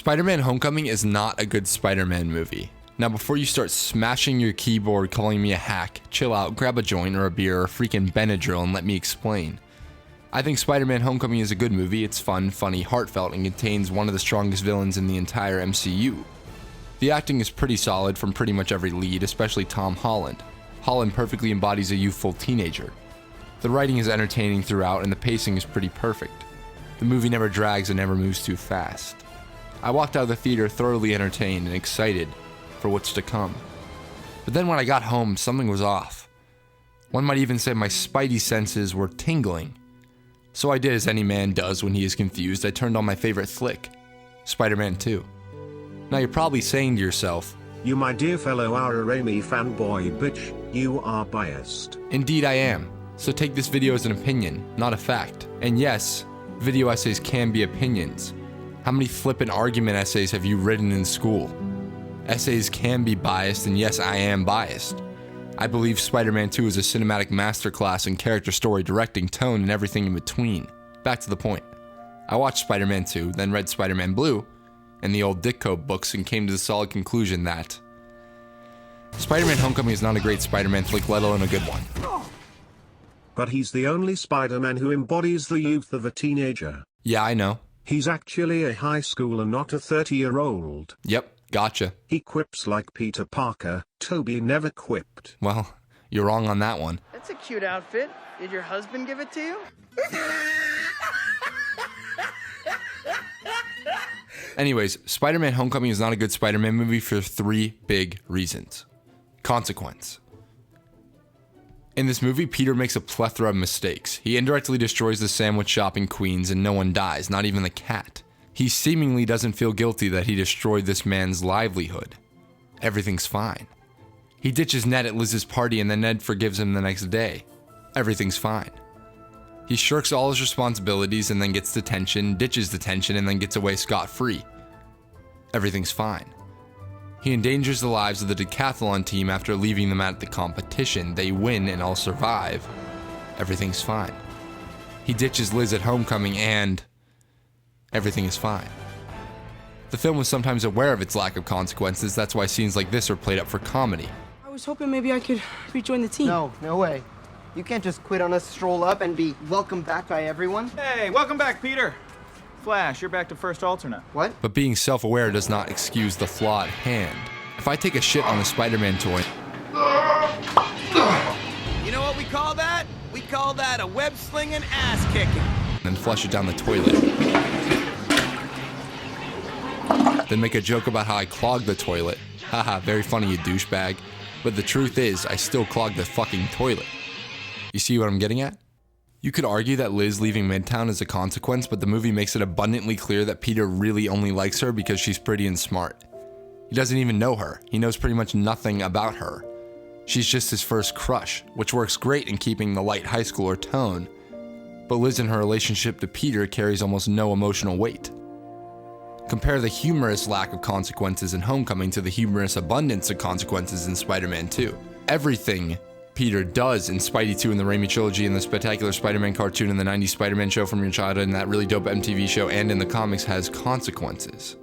Spider-Man Homecoming is not a good Spider-Man movie. Now before you start smashing your keyboard calling me a hack, chill out, grab a joint or a beer or a freaking Benadryl and let me explain. I think Spider-Man Homecoming is a good movie. It's fun, funny, heartfelt, and contains one of the strongest villains in the entire MCU. The acting is pretty solid from pretty much every lead, especially Tom Holland. Holland perfectly embodies a youthful teenager. The writing is entertaining throughout and the pacing is pretty perfect. The movie never drags and never moves too fast. I walked out of the theater thoroughly entertained and excited for what's to come. But then when I got home, something was off. One might even say my spidey senses were tingling. So I did as any man does when he is confused. I turned on my favorite flick, Spider-Man 2. Now you're probably saying to yourself, "You my dear fellow R. Raimi fanboy bitch, you are biased." Indeed I am. So take this video as an opinion, not a fact. And yes, video essays can be opinions. How many flippant argument essays have you written in school? Essays can be biased, and yes, I am biased. I believe Spider-Man 2 is a cinematic masterclass in character, story, directing, tone, and everything in between. Back to the point. I watched Spider-Man 2, then read Spider-Man Blue and the old Ditko books and came to the solid conclusion that Spider-Man Homecoming is not a great Spider-Man flick, let alone a good one. But he's the only Spider-Man who embodies the youth of a teenager. Yeah, I know. He's actually a high schooler, not a 30-year-old. Yep, gotcha. He quips like Peter Parker. Toby never quipped. Well, you're wrong on that one. That's a cute outfit. Did your husband give it to you? Anyways, Spider-Man Homecoming is not a good Spider-Man movie for 3 big reasons. Consequence. In this movie, Peter makes a plethora of mistakes. He indirectly destroys the sandwich shop in Queens and no one dies, not even the cat. He seemingly doesn't feel guilty that he destroyed this man's livelihood. Everything's fine. He ditches Ned at Liz's party and then Ned forgives him the next day. Everything's fine. He shirks all his responsibilities and then gets detention, ditches detention, and then gets away scot-free. Everything's fine. He endangers the lives of the decathlon team after leaving them at the competition. They win and all survive. Everything's fine. He ditches Liz at homecoming and everything is fine. The film was sometimes aware of its lack of consequences. That's why scenes like this are played up for comedy. I was hoping maybe I could rejoin the team. No way. You can't just quit on us, stroll up, and be welcomed back by everyone. Hey, welcome back, Peter. Flash, you're back to first alternate. What? But being self-aware does not excuse the flawed hand. If I take a shit on a Spider-Man toy, You know what we call that? We call that a web-slinging ass-kicking. then flush it down the toilet, then make a joke about how I clogged the toilet. Haha, very funny, you douchebag. But the truth is, I still clogged the fucking toilet. You see what I'm getting at? You could argue that Liz leaving Midtown is a consequence, but the movie makes it abundantly clear that Peter really only likes her because she's pretty and smart. He doesn't even know her. He knows pretty much nothing about her. She's just his first crush, which works great in keeping the light high schooler tone. But Liz in her relationship to Peter carries almost no emotional weight. Compare the humorous lack of consequences in Homecoming to the humorous abundance of consequences in Spider-Man 2. Everything Peter does in Spidey 2 in the Raimi trilogy, in the Spectacular Spider-Man cartoon, in the 90s Spider-Man show from your childhood, and that really dope MTV show, and in the comics has consequences.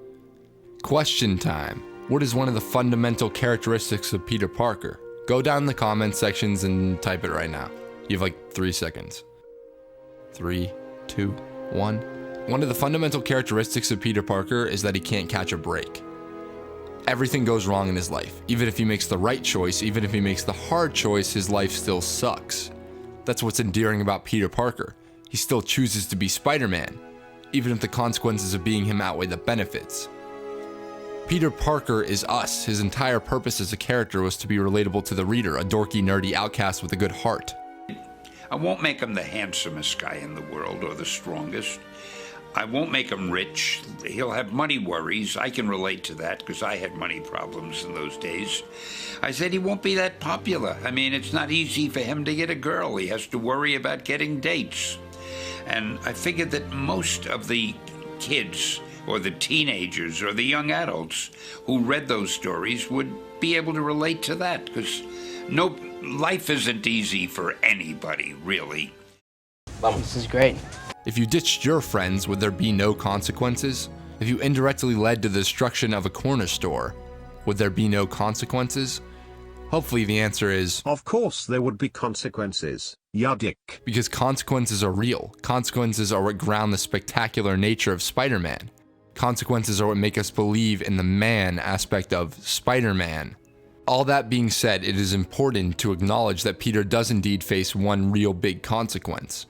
Question time. What is one of the fundamental characteristics of Peter Parker? Go down in the comment sections and type it right now. You have like 3 seconds. 3, 2, 1. One of the fundamental characteristics of Peter Parker is that he can't catch a break. Everything goes wrong in his life. Even if he makes the right choice, even if he makes the hard choice, his life still sucks. That's what's endearing about Peter Parker. He still chooses to be Spider-Man, even if the consequences of being him outweigh the benefits. Peter Parker is us. His entire purpose as a character was to be relatable to the reader, a dorky, nerdy outcast with a good heart. I won't make him the handsomest guy in the world or the strongest. I won't make him rich. He'll have money worries. I can relate to that because I had money problems in those days. I said he won't be that popular. I mean, it's not easy for him to get a girl. He has to worry about getting dates. And I figured that most of the kids or the teenagers or the young adults who read those stories would be able to relate to that because life isn't easy for anybody, really. This is great. If you ditched your friends, would there be no consequences? If you indirectly led to the destruction of a corner store, would there be no consequences? Hopefully the answer is, Of course there would be consequences, ya dick. because consequences are real. Consequences are what ground the spectacular nature of Spider-Man. Consequences are what make us believe in the man aspect of Spider-Man. All that being said, it is important to acknowledge that Peter does indeed face one real big consequence.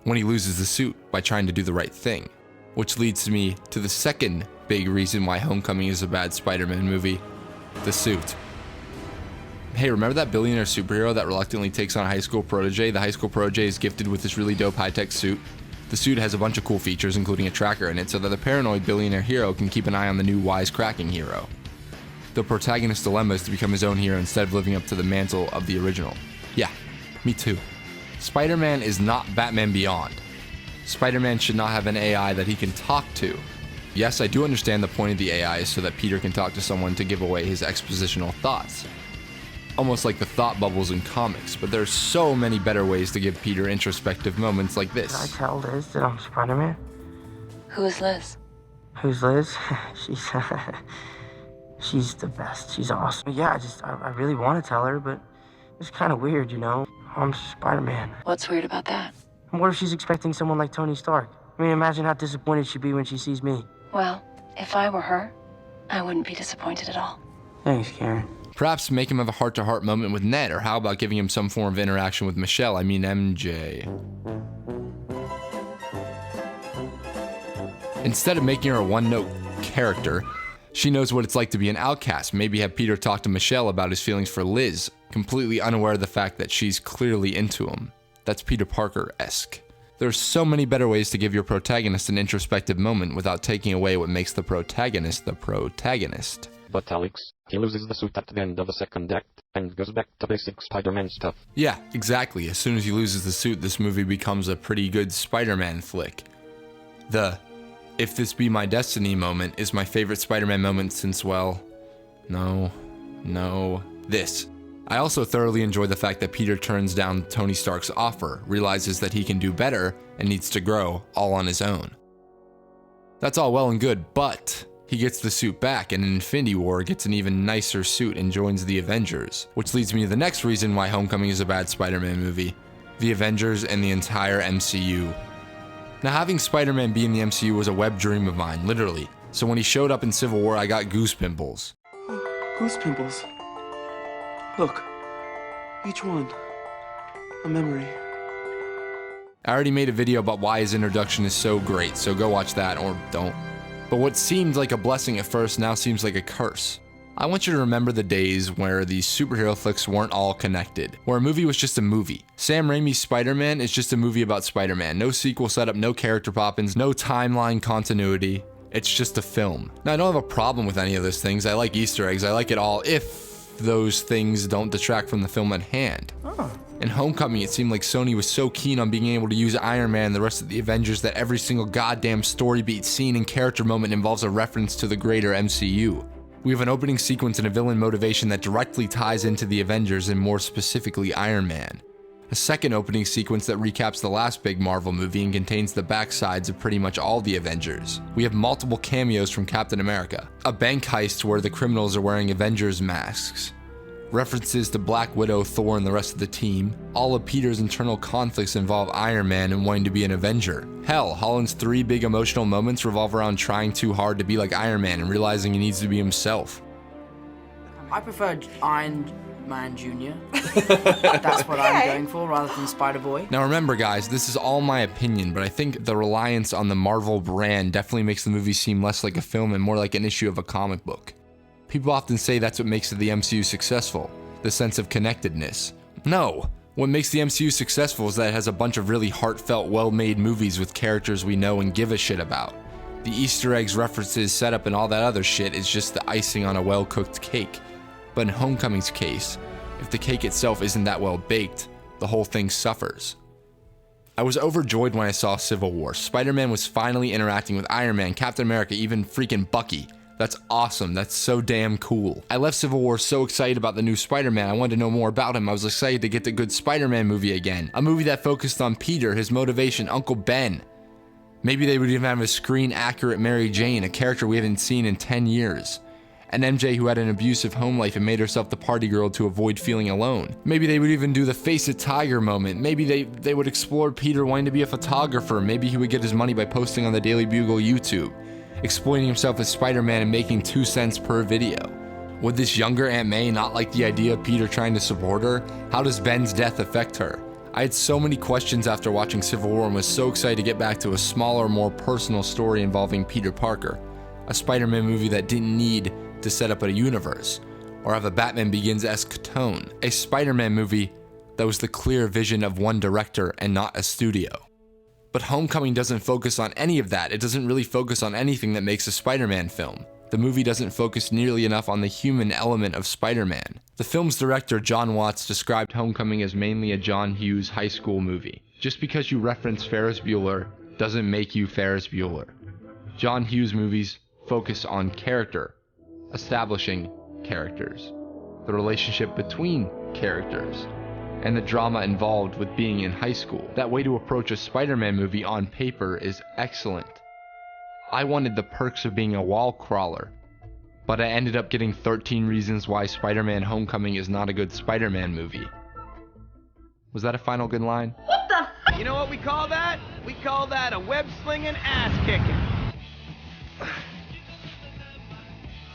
When he loses the suit by trying to do the right thing. Which leads me to the second big reason why Homecoming is a bad Spider-Man movie. The suit. Hey, remember that billionaire superhero that reluctantly takes on a high school protege? The high school protege is gifted with this really dope high-tech suit. The suit has a bunch of cool features, including a tracker in it, so that the paranoid billionaire hero can keep an eye on the new wisecracking hero. The protagonist's dilemma is to become his own hero instead of living up to the mantle of the original. Yeah, me too. Spider-Man is not Batman Beyond. Spider-Man should not have an AI that he can talk to. Yes, I do understand the point of the AI is so that Peter can talk to someone to give away his expositional thoughts. Almost like the thought bubbles in comics, but there are so many better ways to give Peter introspective moments like this. Can I tell Liz that I'm Spider-Man? Who is Liz? Who's Liz? She's the best. She's awesome. Yeah, I really want to tell her, but it's kind of weird, you know? I'm Spider-Man. What's weird about that? And what if she's expecting someone like Tony Stark? I mean, imagine how disappointed she'd be when she sees me. Well, if I were her, I wouldn't be disappointed at all. Thanks, Karen. Perhaps make him have a heart-to-heart moment with Ned, or how about giving him some form of interaction with Michelle, I mean MJ. Instead of making her a one-note character, she knows what it's like to be an outcast. Maybe have Peter talk to Michelle about his feelings for Liz, completely unaware of the fact that she's clearly into him. That's Peter Parker-esque. There's so many better ways to give your protagonist an introspective moment without taking away what makes the protagonist the protagonist. But Alex, he loses the suit at the end of the second act, and goes back to basic Spider-Man stuff. Yeah, exactly. As soon as he loses the suit, this movie becomes a pretty good Spider-Man flick. The "if this be my destiny" moment is my favorite Spider-Man moment since, well, this. I also thoroughly enjoy the fact that Peter turns down Tony Stark's offer, realizes that he can do better, and needs to grow all on his own. That's all well and good, but he gets the suit back, and in Infinity War gets an even nicer suit and joins the Avengers. Which leads me to the next reason why Homecoming is a bad Spider-Man movie. The Avengers and the entire MCU. Now, having Spider-Man be in the MCU was a web dream of mine, literally. So when he showed up in Civil War, I got goose pimples. Oh, goose pimples. Look, each one, a memory. I already made a video about why his introduction is so great, so go watch that, or don't. But what seemed like a blessing at first now seems like a curse. I want you to remember the days where these superhero flicks weren't all connected, where a movie was just a movie. Sam Raimi's Spider-Man is just a movie about Spider-Man. No sequel setup, no character pop-ins, no timeline continuity. It's just a film. Now, I don't have a problem with any of those things. I like Easter eggs. I like it all if those things don't detract from the film at hand. In Homecoming, it seemed like Sony was so keen on being able to use Iron Man and the rest of the Avengers that every single goddamn story beat, scene, and character moment involves a reference to the greater MCU. We have an opening sequence and a villain motivation that directly ties into the Avengers and more specifically Iron Man. A second opening sequence that recaps the last big Marvel movie and contains the backsides of pretty much all the Avengers. We have multiple cameos from Captain America, a bank heist where the criminals are wearing Avengers masks, references to Black Widow, Thor, and the rest of the team. All of Peter's internal conflicts involve Iron Man and wanting to be an Avenger. Hell, Holland's 3 big emotional moments revolve around trying too hard to be like Iron Man and realizing he needs to be himself. I prefer Iron Man Jr. That's what I'm going for, rather than Spider-Boy. Now remember guys, this is all my opinion, but I think the reliance on the Marvel brand definitely makes the movie seem less like a film and more like an issue of a comic book. People often say that's what makes the MCU successful, the sense of connectedness. No, what makes the MCU successful is that it has a bunch of really heartfelt, well-made movies with characters we know and give a shit about. The Easter eggs, references, setup, and all that other shit is just the icing on a well-cooked cake. But in Homecoming's case, if the cake itself isn't that well baked, the whole thing suffers. I was overjoyed when I saw Civil War. Spider-Man was finally interacting with Iron Man, Captain America, even freaking Bucky. That's awesome. That's so damn cool. I left Civil War so excited about the new Spider-Man. I wanted to know more about him. I was excited to get the good Spider-Man movie again. A movie that focused on Peter, his motivation, Uncle Ben. Maybe they would even have a screen-accurate Mary Jane, a character we haven't seen in 10 years. An MJ who had an abusive home life and made herself the party girl to avoid feeling alone. Maybe they would even do the face it tiger moment. Maybe they would explore Peter wanting to be a photographer. Maybe he would get his money by posting on the Daily Bugle YouTube, exploiting himself as Spider-Man and making 2 cents per video. Would this younger Aunt May not like the idea of Peter trying to support her? How does Ben's death affect her? I had so many questions after watching Civil War and was so excited to get back to a smaller, more personal story involving Peter Parker. A Spider-Man movie that didn't need to set up a universe, or have a Batman Begins-esque tone. A Spider-Man movie that was the clear vision of one director and not a studio. But Homecoming doesn't focus on any of that. It doesn't really focus on anything that makes a Spider-Man film. The movie doesn't focus nearly enough on the human element of Spider-Man. The film's director, John Watts, described Homecoming as mainly a John Hughes high school movie. Just because you reference Ferris Bueller doesn't make you Ferris Bueller. John Hughes movies focus on character, establishing characters, the relationship between characters, and the drama involved with being in high school. That way to approach a Spider-Man movie on paper is excellent. I wanted the perks of being a wall crawler, but I ended up getting 13 reasons why Spider-Man Homecoming is not a good Spider-Man movie. Was that a final good line? What the? You know what we call that? We call that a web-slinging ass-kicking.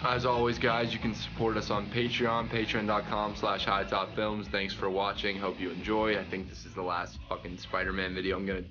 As always, guys, you can support us on Patreon, patreon.com/HiTop Films. Thanks for watching. Hope you enjoy. I think this is the last fucking Spider-Man video I'm gonna